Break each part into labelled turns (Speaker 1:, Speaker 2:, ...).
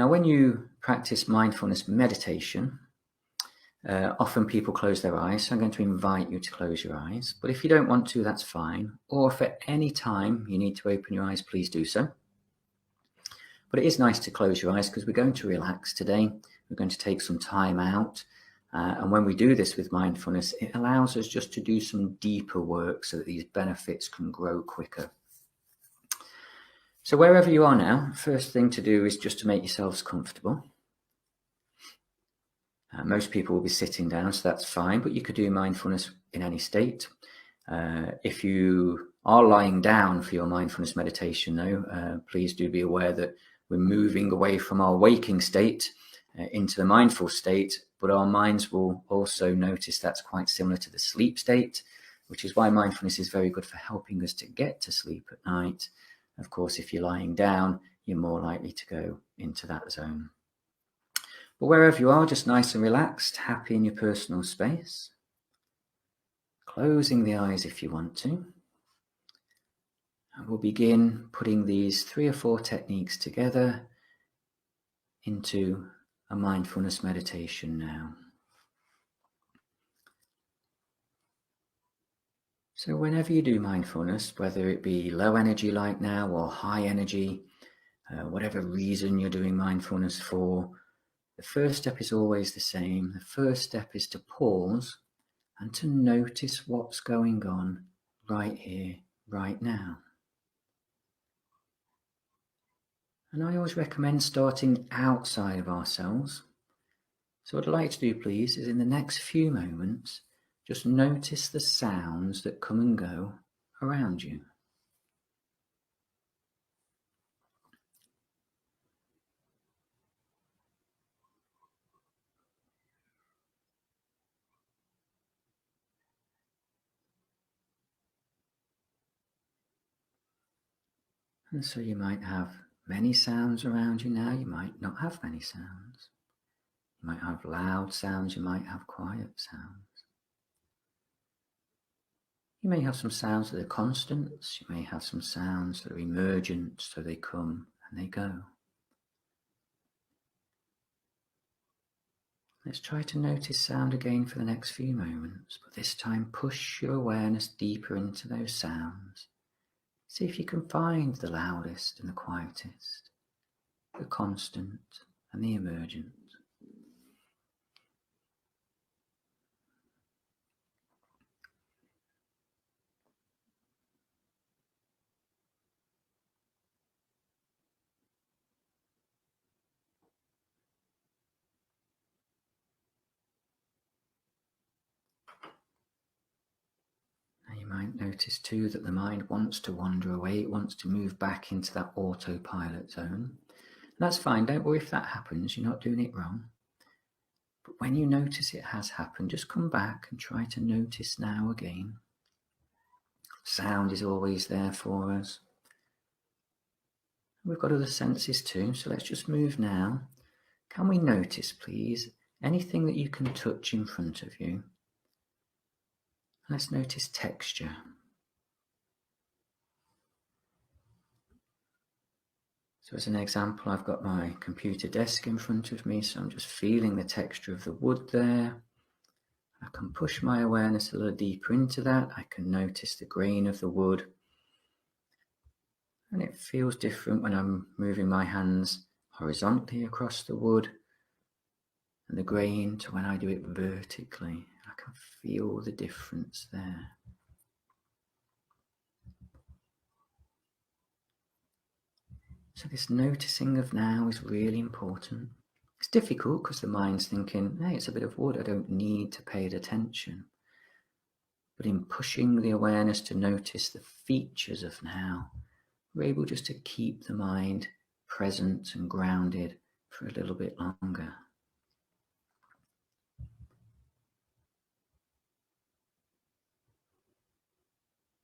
Speaker 1: Now, when you practice mindfulness meditation, often people close their eyes, so I'm going to invite you to close your eyes. But if you don't want to, that's fine. Or if at any time you need to open your eyes, please do so. But it is nice to close your eyes because we're going to relax today. We're going to take some time out. And when we do this with mindfulness, it allows us just to do some deeper work so that these benefits can grow quicker. So wherever you are now, first thing to do is just to make yourselves comfortable. Most people will be sitting down, so that's fine, but you could do mindfulness in any state. If you are lying down for your mindfulness meditation, though, please do be aware that we're moving away from our waking state into the mindful state, but our minds will also notice that's quite similar to the sleep state, which is why mindfulness is very good for helping us to get to sleep at night. Of course, if you're lying down, you're more likely to go into that zone. But wherever you are, just nice and relaxed, happy in your personal space. Closing the eyes if you want to. And we'll begin putting these 3 or 4 techniques together into a mindfulness meditation now. So whenever you do mindfulness, whether it be low energy like now or high energy, whatever reason you're doing mindfulness for, the first step is always the same. The first step is to pause and to notice what's going on right here, right now. And I always recommend starting outside of ourselves. So what I'd like to do, please, is in the next few moments, just notice the sounds that come and go around you. And so you might have many sounds around you now, you might not have many sounds. You might have loud sounds, you might have quiet sounds. You may have some sounds that are constants, you may have some sounds that are emergent, so they come and they go. Let's try to notice sound again for the next few moments, but this time push your awareness deeper into those sounds. See if you can find the loudest and the quietest, the constant and the emergent. Now you might notice too that the mind wants to wander away, it wants to move back into that autopilot zone. And that's fine, don't worry if that happens, you're not doing it wrong. But when you notice it has happened, just come back and try to notice now again. Sound is always there for us. We've got other senses too, so let's just move now. Can we notice, please, anything that you can touch in front of you? Let's notice texture. So as an example, I've got my computer desk in front of me, so I'm just feeling the texture of the wood there. I can push my awareness a little deeper into that. I can notice the grain of the wood. And it feels different when I'm moving my hands horizontally across the wood and the grain to when I do it vertically. I can feel the difference there. So this noticing of now is really important. It's difficult because the mind's thinking, hey, it's a bit of wood, I don't need to pay attention. But in pushing the awareness to notice the features of now, we're able just to keep the mind present and grounded for a little bit longer.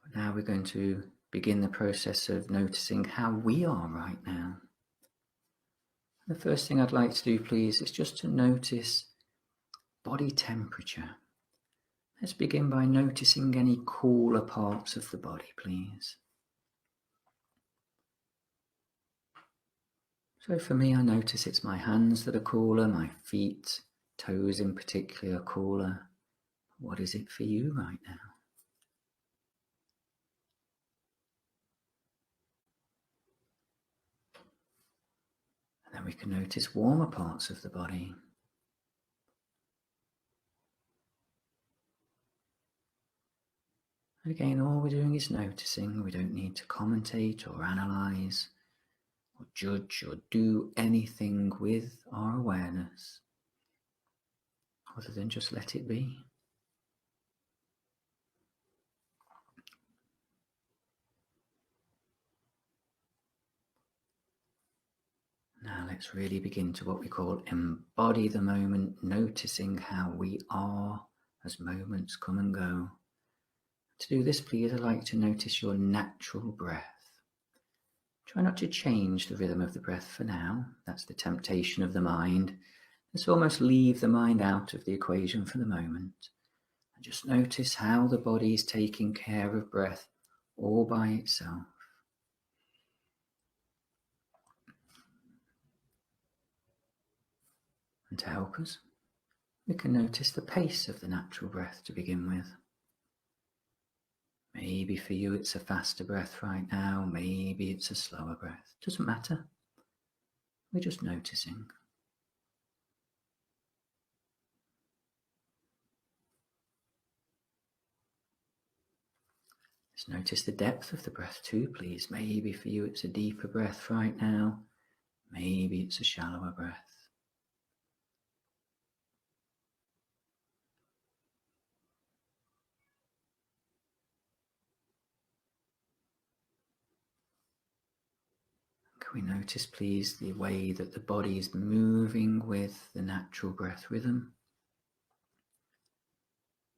Speaker 1: But now we're going to begin the process of noticing how we are right now. The first thing I'd like to do, please, is just to notice body temperature. Let's begin by noticing any cooler parts of the body, please. So for me, I notice it's my hands that are cooler, my feet, toes in particular are cooler. What is it for you right now? And then we can notice warmer parts of the body. And again, all we're doing is noticing. We don't need to commentate or analyze or judge or do anything with our awareness other than just let it be. Now let's really begin to what we call embody the moment, noticing how we are as moments come and go. To do this, please, I'd like to notice your natural breath. Try not to change the rhythm of the breath for now. That's the temptation of the mind. Let's almost leave the mind out of the equation for the moment. And just notice how the body is taking care of breath all by itself. And to help us, we can notice the pace of the natural breath to begin with. Maybe for you it's a faster breath right now, maybe it's a slower breath. Doesn't matter. We're just noticing. Let's notice the depth of the breath too, please. Maybe for you it's a deeper breath right now, maybe it's a shallower breath. Can we notice, please, the way that the body is moving with the natural breath rhythm?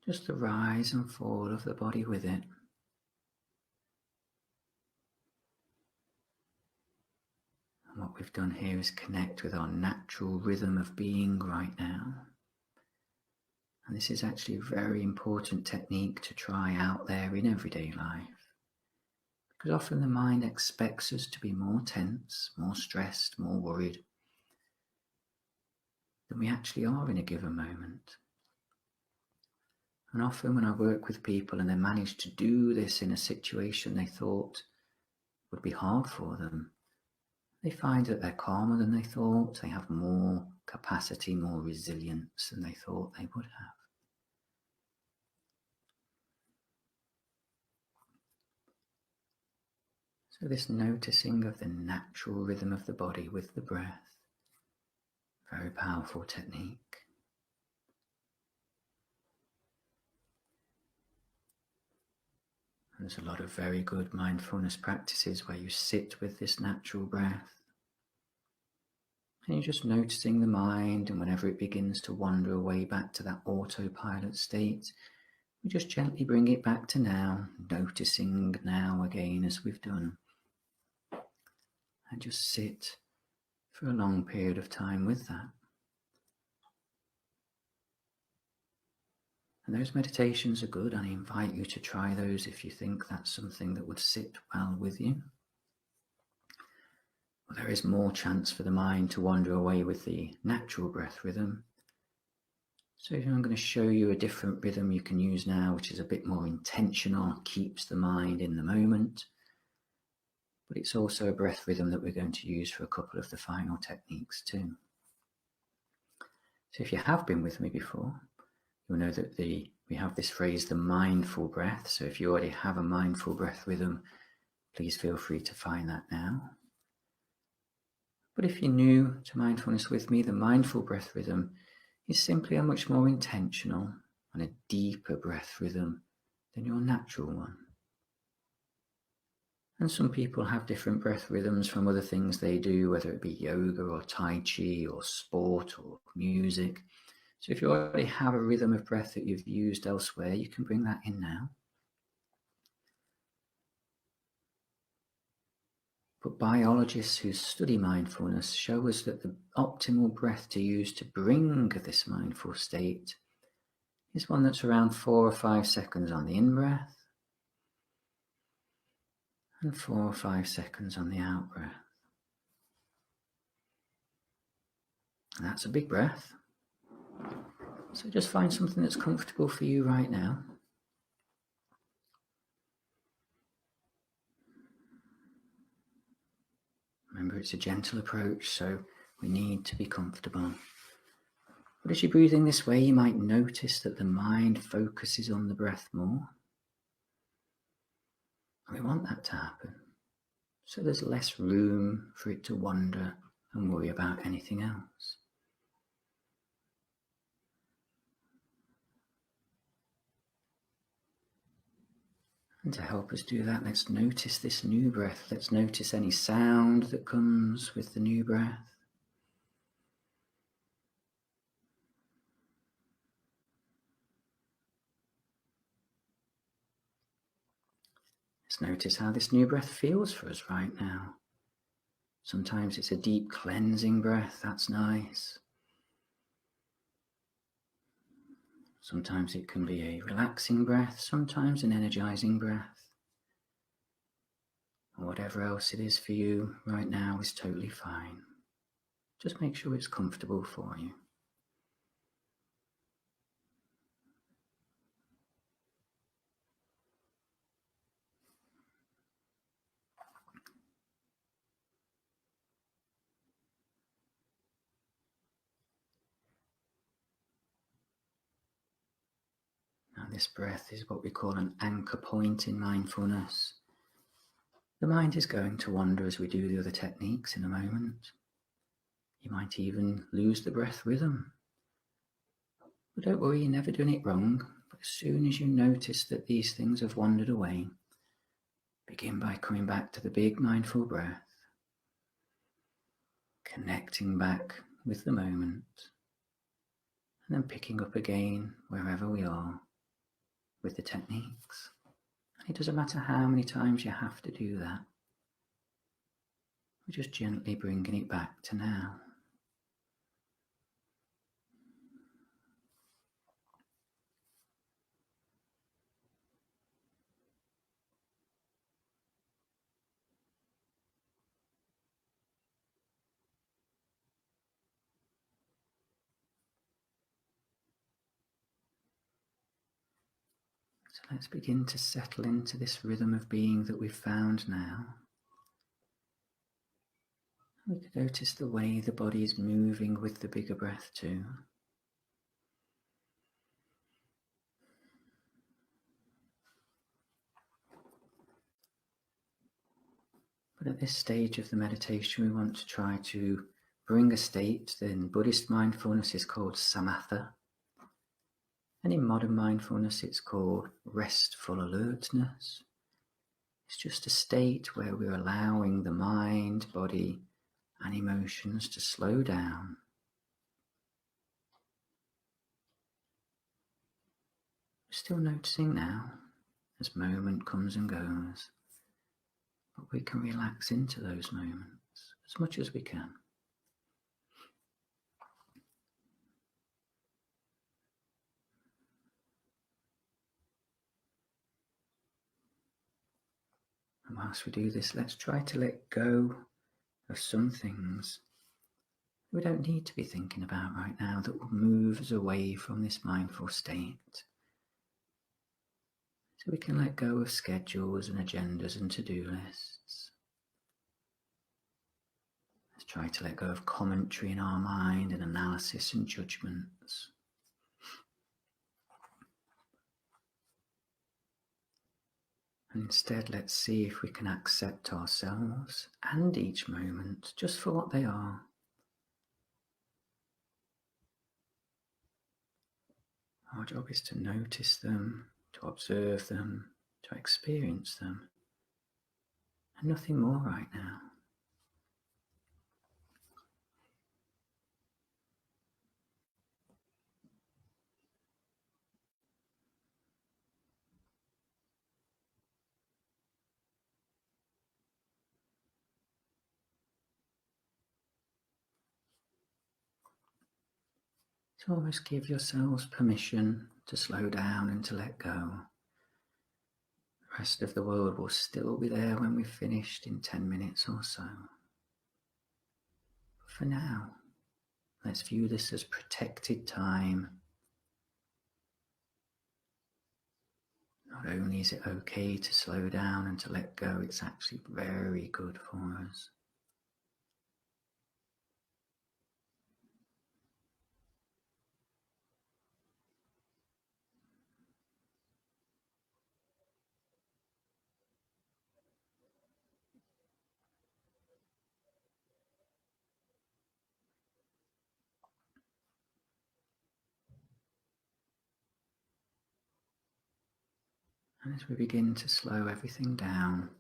Speaker 1: Just the rise and fall of the body with it. And what we've done here is connect with our natural rhythm of being right now. And this is actually a very important technique to try out there in everyday life. Because often the mind expects us to be more tense, more stressed, more worried than we actually are in a given moment. And often when I work with people and they manage to do this in a situation they thought would be hard for them, they find that they're calmer than they thought, they have more capacity, more resilience than they thought they would have. So this noticing of the natural rhythm of the body with the breath, very powerful technique. And there's a lot of very good mindfulness practices where you sit with this natural breath and you're just noticing the mind, and whenever it begins to wander away back to that autopilot state, we just gently bring it back to now, noticing now again as we've done. And just sit for a long period of time with that. And those meditations are good. I invite you to try those if you think that's something that would sit well with you. Well, there is more chance for the mind to wander away with the natural breath rhythm. So I'm going to show you a different rhythm you can use now, which is a bit more intentional, keeps the mind in the moment. But it's also a breath rhythm that we're going to use for a couple of the final techniques too. So if you have been with me before, you'll know that we have this phrase, the mindful breath. So if you already have a mindful breath rhythm, please feel free to find that now. But if you're new to mindfulness with me, the mindful breath rhythm is simply a much more intentional and a deeper breath rhythm than your natural one. And some people have different breath rhythms from other things they do, whether it be yoga or Tai Chi or sport or music. So if you already have a rhythm of breath that you've used elsewhere, you can bring that in now. But biologists who study mindfulness show us that the optimal breath to use to bring this mindful state is one that's around 4 or 5 seconds on the in-breath and 4 or 5 seconds on the out-breath. And that's a big breath. So just find something that's comfortable for you right now. Remember, it's a gentle approach, so we need to be comfortable. But as you're breathing this way, you might notice that the mind focuses on the breath more. And we want that to happen, so there's less room for it to wander and worry about anything else. And to help us do that, let's notice this new breath. Let's notice any sound that comes with the new breath. Let's notice how this new breath feels for us right now. Sometimes it's a deep cleansing breath, that's nice. Sometimes it can be a relaxing breath, sometimes an energizing breath. Or whatever else it is for you right now is totally fine. Just make sure it's comfortable for you. Now this breath is what we call an anchor point in mindfulness. The mind is going to wander as we do the other techniques in a moment. You might even lose the breath rhythm. But don't worry, you're never doing it wrong. But as soon as you notice that these things have wandered away, begin by coming back to the big mindful breath, connecting back with the moment, and then picking up again wherever we are with the techniques. And it doesn't matter how many times you have to do that. We're just gently bringing it back to now. So let's begin to settle into this rhythm of being that we've found now. We can notice the way the body is moving with the bigger breath too. But at this stage of the meditation, we want to try to bring a state that in Buddhist mindfulness is called samatha. And in modern mindfulness, it's called restful alertness. It's just a state where we're allowing the mind, body, and emotions to slow down. We're still noticing now as moment comes and goes, but we can relax into those moments as much as we can. And whilst we do this, let's try to let go of some things we don't need to be thinking about right now that will move us away from this mindful state. So we can let go of schedules and agendas and to-do lists. Let's try to let go of commentary in our mind and analysis and judgments. And instead, let's see if we can accept ourselves and each moment just for what they are. Our job is to notice them, to observe them, to experience them, and nothing more right now. So always give yourselves permission to slow down and to let go. The rest of the world will still be there when we've finished in 10 minutes or so. But for now, Let's view this as protected time. Not only is it okay to slow down and to let go, it's actually very good for us. And as we begin to slow everything down,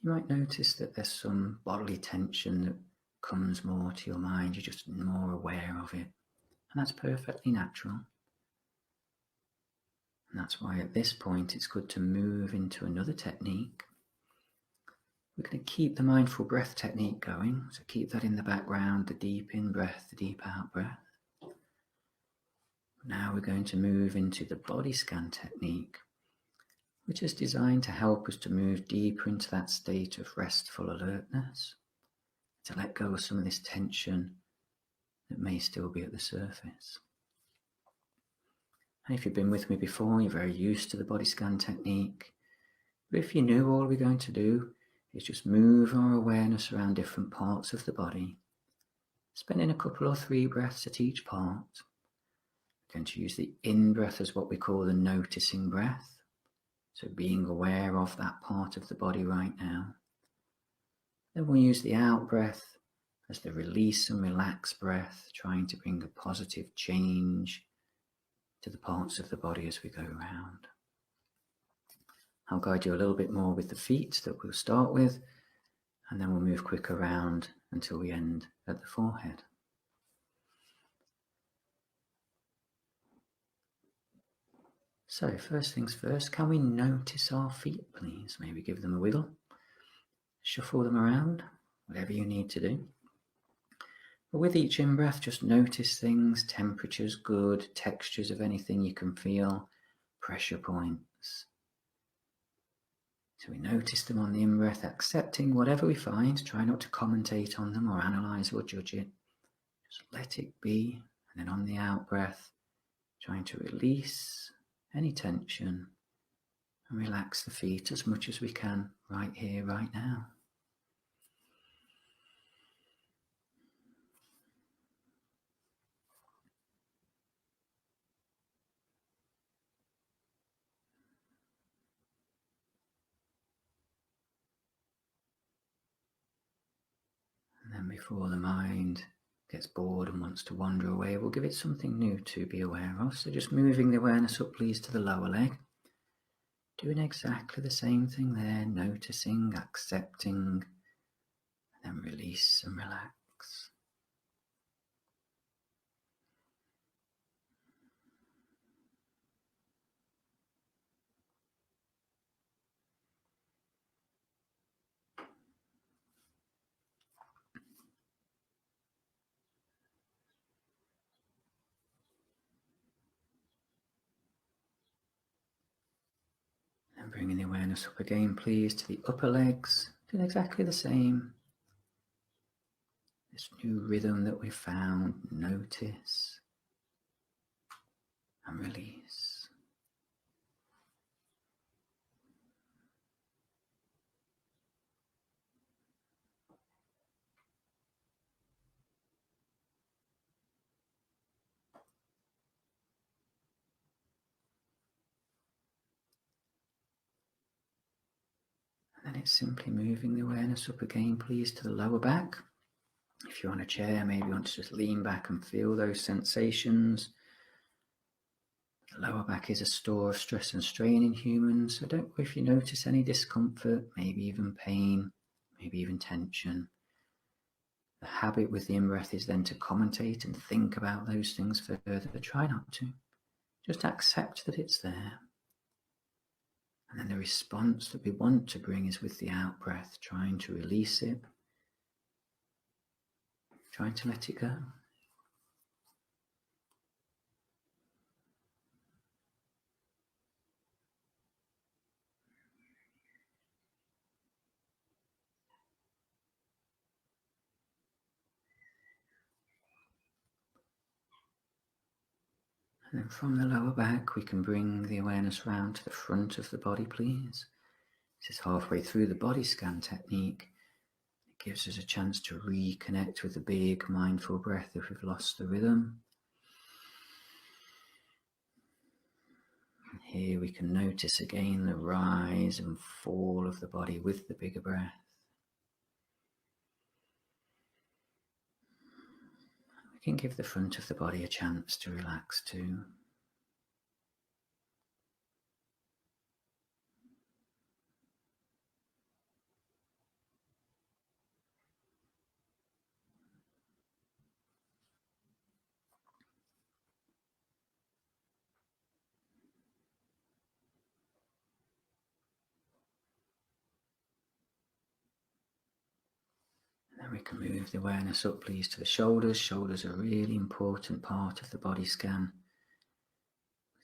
Speaker 1: you might notice that there's some bodily tension that comes more to your mind. You're just more aware of it. And that's perfectly natural. And that's why at this point it's good to move into another technique. We're going to keep the mindful breath technique going. So keep that in the background, the deep in breath, the deep out breath. Now we're going to move into the body scan technique, which is designed to help us to move deeper into that state of restful alertness, to let go of some of this tension that may still be at the surface. And if you've been with me before, you're very used to the body scan technique. But if you're new, all we're going to do is just move our awareness around different parts of the body, spending a couple or 3 breaths at each part. We're going to use the in-breath as what we call the noticing breath. So being aware of that part of the body right now. Then we'll use the out-breath as the release and relax breath, trying to bring a positive change to the parts of the body as we go around. I'll guide you a little bit more with the feet that we'll start with, and then we'll move quick around until we end at the forehead. So first things first, can we notice our feet, please? Maybe give them a wiggle, shuffle them around, whatever you need to do. But with each in-breath, just notice things, temperatures good, textures of anything you can feel, pressure points. So we notice them on the in-breath, accepting whatever we find, try not to commentate on them or analyze or judge it. Just let it be. And then on the out-breath, trying to release any tension and relax the feet as much as we can right here, right now. And then before the mind gets bored and wants to wander away, we'll give it something new to be aware of. So just moving the awareness up, please, to the lower leg. Doing exactly the same thing there, noticing, accepting, and then release and relax. And bringing the awareness up again, please, to the upper legs. Doing exactly the same. This new rhythm that we found, notice and release. And then it's simply moving the awareness up again, please, to the lower back. If you're on a chair, maybe you want to just lean back and feel those sensations. The lower back is a store of stress and strain in humans, so don't worry if you notice any discomfort, maybe even pain, maybe even tension. The habit with the in-breath is then to commentate and think about those things further, but try not to. Just accept that it's there. And then the response that we want to bring is with the out-breath, trying to release it, trying to let it go. And then from the lower back, we can bring the awareness round to the front of the body, please. This is halfway through the body scan technique. It gives us a chance to reconnect with the big mindful breath if we've lost the rhythm. And here we can notice again the rise and fall of the body with the bigger breath. We can give the front of the body a chance to relax too. Then we can move the awareness up, please, to the shoulders. Shoulders are a really important part of the body scan.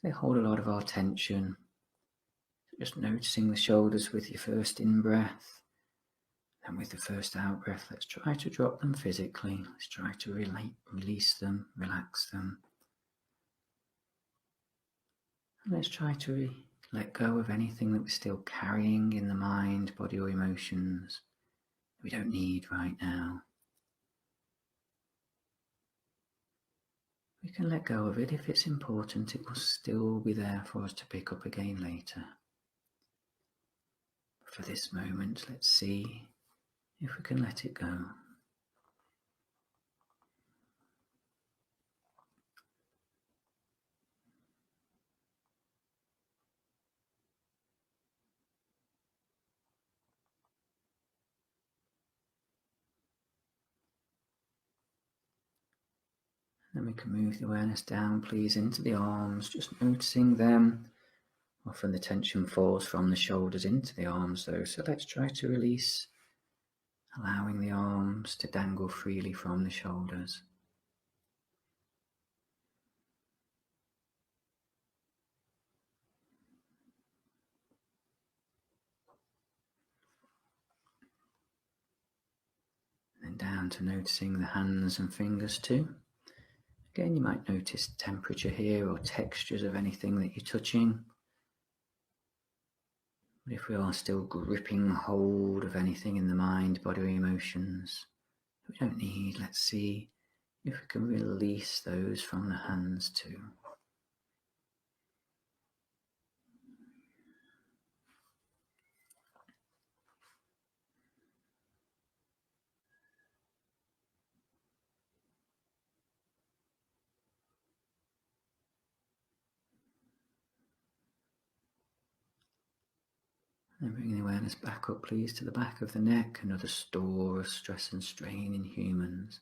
Speaker 1: They hold a lot of our tension. Just noticing the shoulders with your first in-breath. And with the first out-breath, let's try to drop them physically. Let's try to release them, relax them. And let's try to let go of anything that we're still carrying in the mind, body or emotions that we don't need right now. We can let go of it. If it's important, it will still be there for us to pick up again later. But for this moment, let's see if we can let it go. Then we can move the awareness down, please, into the arms, just noticing them. Often the tension falls from the shoulders into the arms though, so let's try to release, allowing the arms to dangle freely from the shoulders. And then down to noticing the hands and fingers too. Again, you might notice temperature here or textures of anything that you're touching. But if we are still gripping hold of anything in the mind, body or emotions that we don't need, let's see if we can release those from the hands too. And bring the awareness back up, please, to the back of the neck, another store of stress and strain in humans.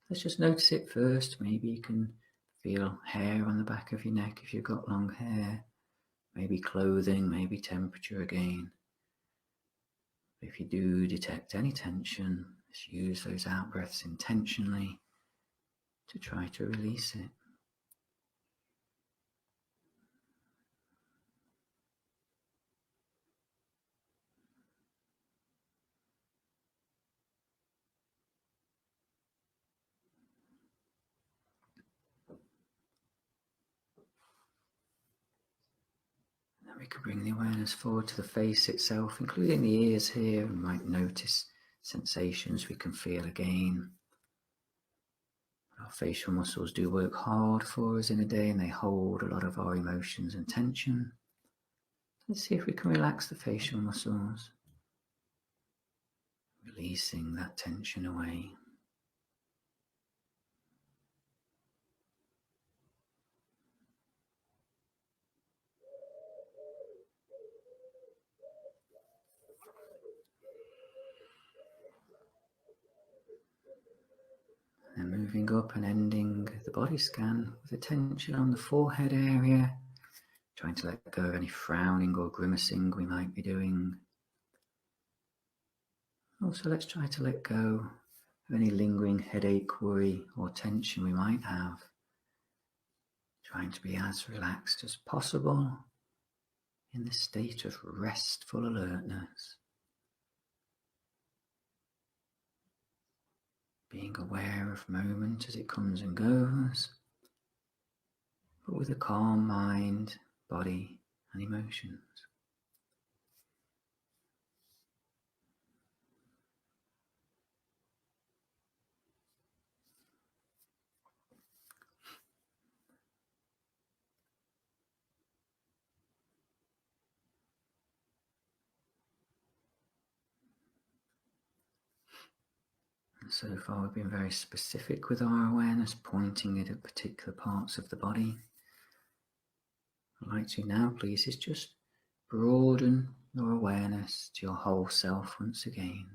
Speaker 1: Let's just notice it first. Maybe you can feel hair on the back of your neck if you've got long hair. Maybe clothing, maybe temperature again. If you do detect any tension, just use those out breaths intentionally to try to release it. Then we can bring the awareness forward to the face itself, including the ears here. We might notice sensations we can feel again. Our facial muscles do work hard for us in a day, and they hold a lot of our emotions and tension. Let's see if we can relax the facial muscles, releasing that tension away. And moving up and ending the body scan with attention on the forehead area, trying to let go of any frowning or grimacing we might be doing. Also, let's try to let go of any lingering headache, worry, or tension we might have. Trying to be as relaxed as possible in this state of restful alertness. Being aware of moment as it comes and goes, but with a calm mind, body, and emotions. So far we've been very specific with our awareness, pointing it at particular parts of the body. What I'd like to now, please, is just broaden your awareness to your whole self once again.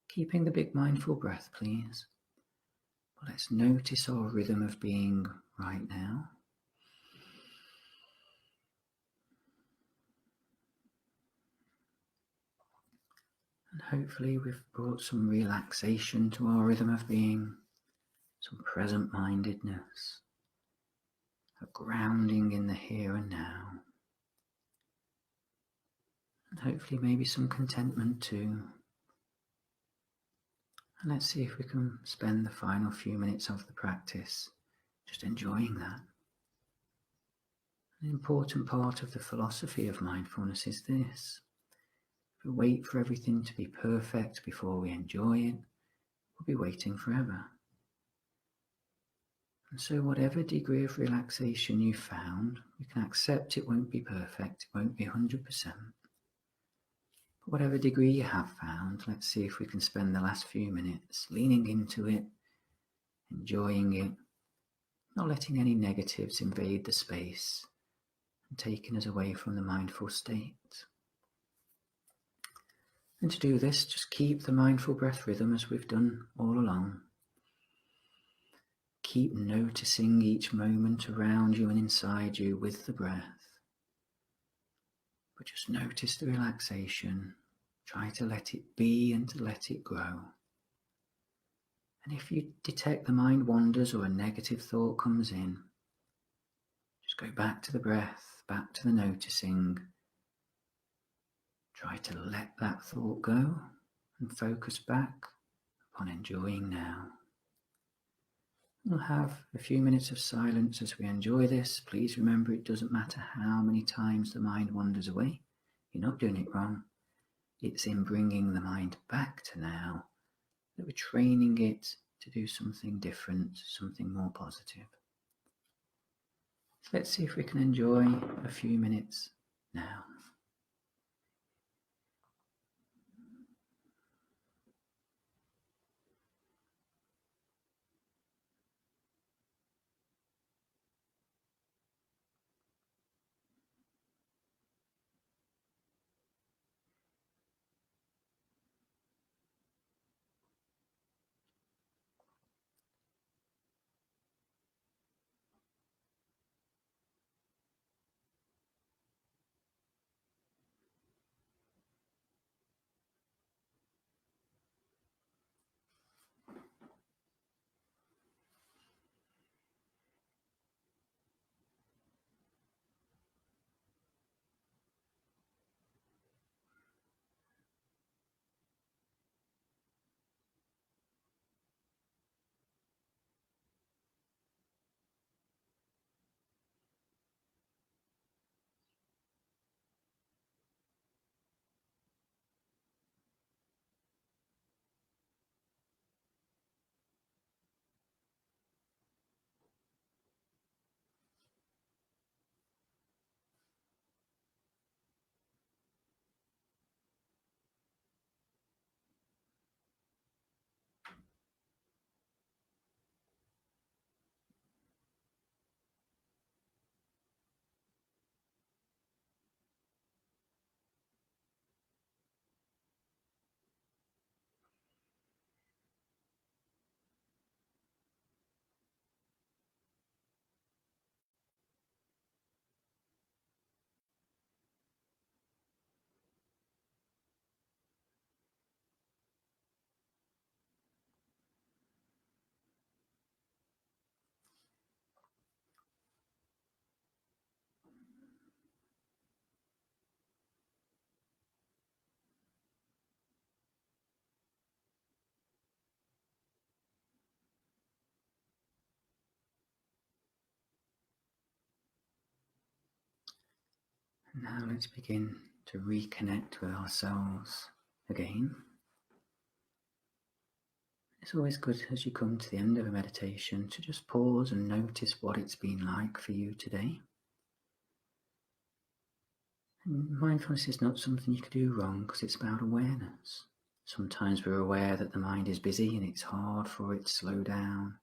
Speaker 1: Keeping the big mindful breath, please. But let's notice our rhythm of being right now. And hopefully we've brought some relaxation to our rhythm of being, some present-mindedness, a grounding in the here and now, and hopefully maybe some contentment too. And let's see if we can spend the final few minutes of the practice just enjoying that. An important part of the philosophy of mindfulness is this. If we wait for everything to be perfect before we enjoy it, we'll be waiting forever. And so whatever degree of relaxation you found, we can accept it won't be perfect, it won't be 100%. But whatever degree you have found, let's see if we can spend the last few minutes leaning into it, enjoying it, not letting any negatives invade the space and taking us away from the mindful state. And to do this, just keep the mindful breath rhythm as we've done all along. Keep noticing each moment around you and inside you with the breath. But just notice the relaxation. Try to let it be and to let it grow. And if you detect the mind wanders or a negative thought comes in, just go back to the breath, back to the noticing. Try to let that thought go and focus back upon enjoying now. We'll have a few minutes of silence as we enjoy this. Please remember it doesn't matter how many times the mind wanders away. You're not doing it wrong. It's in bringing the mind back to now that we're training it to do something different, something more positive. So let's see if we can enjoy a few minutes now. And now let's begin to reconnect with ourselves again. It's always good as you come to the end of a meditation to just pause and notice what it's been like for you today. And mindfulness is not something you can do wrong because it's about awareness. Sometimes we're aware that the mind is busy and it's hard for it to slow down.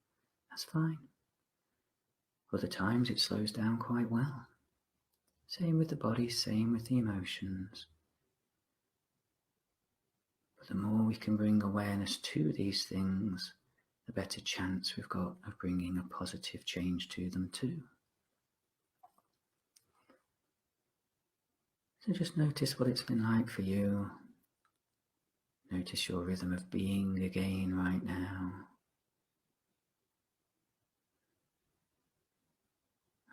Speaker 1: That's fine. Other times it slows down quite well. Same with the body, same with the emotions. But the more we can bring awareness to these things, the better chance we've got of bringing a positive change to them too. So just notice what it's been like for you. Notice your rhythm of being again right now.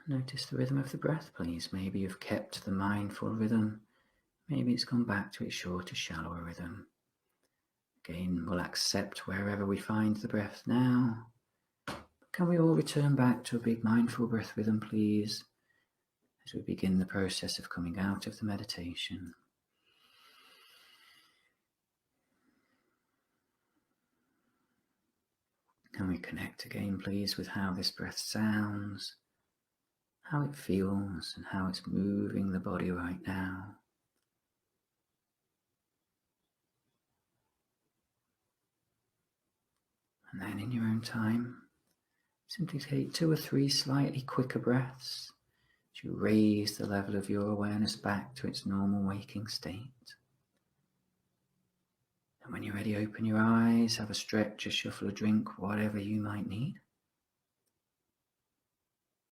Speaker 1: Notice the rhythm of the breath, please. Maybe you've kept the mindful rhythm. Maybe it's gone back to its shorter, shallower rhythm. Again, we'll accept wherever we find the breath now. Can we all return back to a big mindful breath rhythm, please, as we begin the process of coming out of the meditation. Can we connect again, please, with how this breath sounds, how it feels, and how it's moving the body right now. And then in your own time, simply take 2 or 3 slightly quicker breaths as you raise the level of your awareness back to its normal waking state. And when you're ready, open your eyes, have a stretch, a shuffle, a drink, whatever you might need.